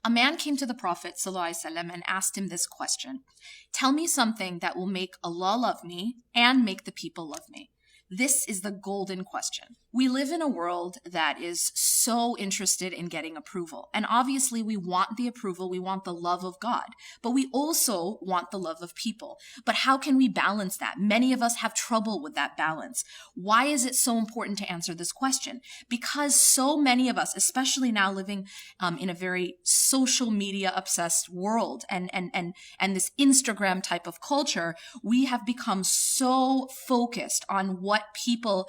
A man came to the Prophet ﷺ and asked him this question: tell me something that will make Allah love me and make the people love me. This is the golden question. We live in a world that is so interested in getting approval. And obviously we want the approval, we want the love of God, but we also want the love of people. But how can we balance that? Many of us have trouble with that balance. Why is it so important to answer this question? Because so many of us, especially now living in a very social media obsessed world and this Instagram type of culture, we have become so focused on what people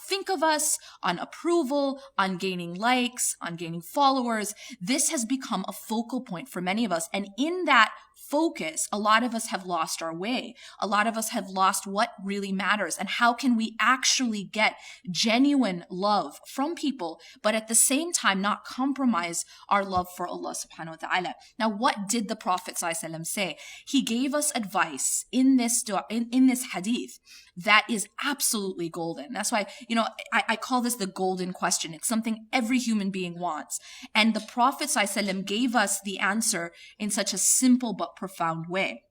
think of us, on approval, on gaining likes, on gaining followers. This has become a focal point for many of us. And in that focus, a lot of us have lost our way. A lot of us have lost what really matters and how can we actually get genuine love from people, but at the same time not compromise our love for Allah subhanahu wa ta'ala. Now, what did the Prophet ﷺ say? He gave us advice in this dua, in this hadith that is absolutely golden. That's why, I call this the golden question. It's something every human being wants. And the Prophet ﷺ gave us the answer in such a simple but profound way.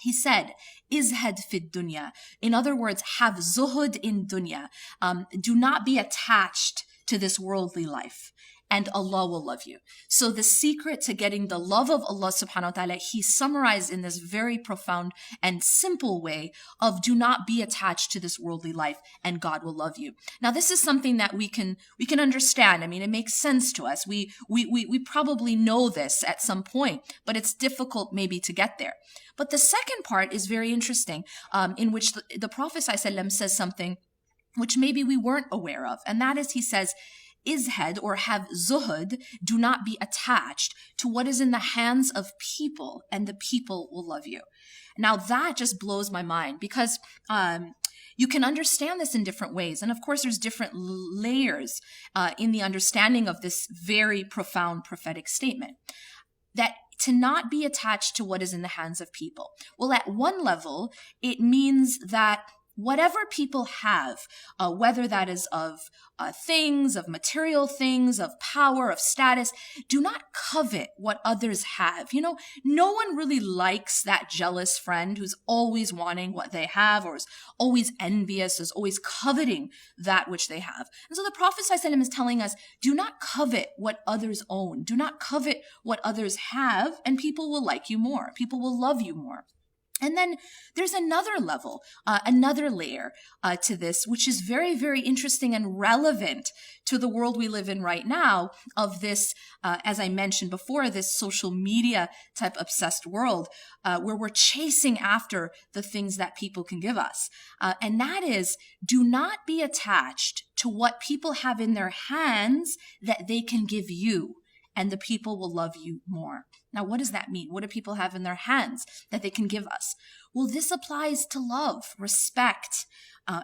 He said, izhad fid dunya. In other words, have zuhud in dunya. Do not be attached to this worldly life, and Allah will love you. So the secret to getting the love of Allah subhanahu wa ta'ala, he summarized in this very profound and simple way of do not be attached to this worldly life and God will love you. Now, this is something that we can understand. I mean, it makes sense to us. We probably know this at some point, but it's difficult maybe to get there. But the second part is very interesting, in which the Prophet ﷺ says something which maybe we weren't aware of. And that is, he says, izhad, or have zuhud, do not be attached to what is in the hands of people, and the people will love you. Now that just blows my mind, because you can understand this in different ways. And of course, there's different layers in the understanding of this very profound prophetic statement. That to not be attached to what is in the hands of people. Well, at one level, it means that whatever people have, whether that is of things, of material things, of power, of status, do not covet what others have. No one really likes that jealous friend who's always wanting what they have, or is always envious, is always coveting that which they have. And so the Prophet ﷺ is telling us, do not covet what others own. Do not covet what others have, and people will like you more. People will love you more. And then there's another level, another layer to this, which is very, very interesting and relevant to the world we live in right now of this, as I mentioned before, this social media type obsessed world where we're chasing after the things that people can give us. And that is, do not be attached to what people have in their hands that they can give you, and the people will love you more. Now, what does that mean? What do people have in their hands that they can give us? Well, this applies to love, respect,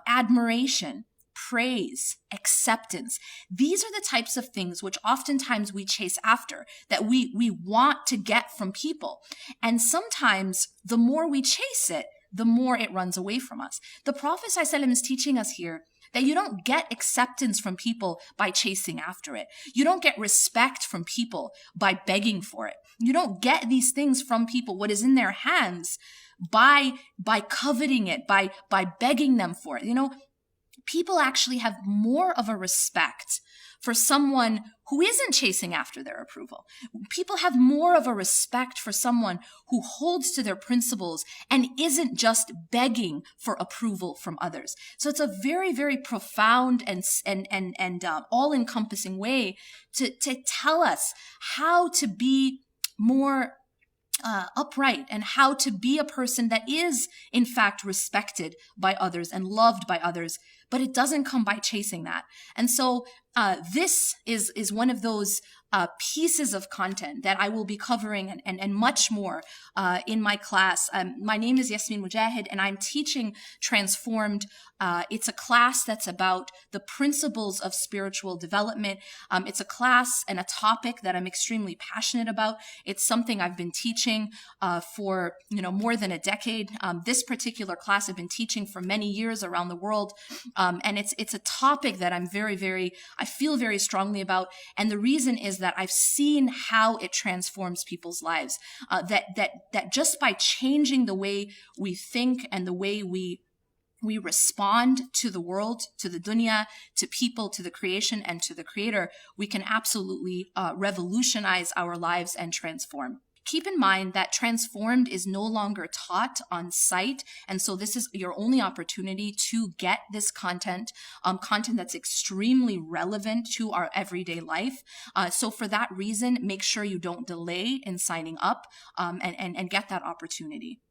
admiration, praise, acceptance. These are the types of things which oftentimes we chase after, that we want to get from people. And sometimes the more we chase it, the more it runs away from us. The Prophet ﷺ is teaching us here that you don't get acceptance from people by chasing after it. You don't get respect from people by begging for it. You don't get these things from people, what is in their hands, by coveting it, by begging them for it. People actually have more of a respect for someone who isn't chasing after their approval. People have more of a respect for someone who holds to their principles and isn't just begging for approval from others. So it's a very, very profound and all-encompassing way to tell us how to be more upright and how to be a person that is, in fact, respected by others and loved by others. But it doesn't come by chasing that. And so this is one of those pieces of content that I will be covering and much more in my class. My name is Yasmin Mujahid, and I'm teaching Transformed. It's a class that's about the principles of spiritual development. It's a class and a topic that I'm extremely passionate about. It's something I've been teaching for more than a decade. This particular class I've been teaching for many years around the world, and it's a topic that I'm I feel very strongly about. And the reason is that I've seen how it transforms people's lives. That just by changing the way we think and the way we respond to the world, to the dunya, to people, to the creation, and to the creator, we can absolutely revolutionize our lives and transform. Keep in mind that transformed is no longer taught on site. And so this is your only opportunity to get this content, content that's extremely relevant to our everyday life. So for that reason, make sure you don't delay in signing up and get that opportunity.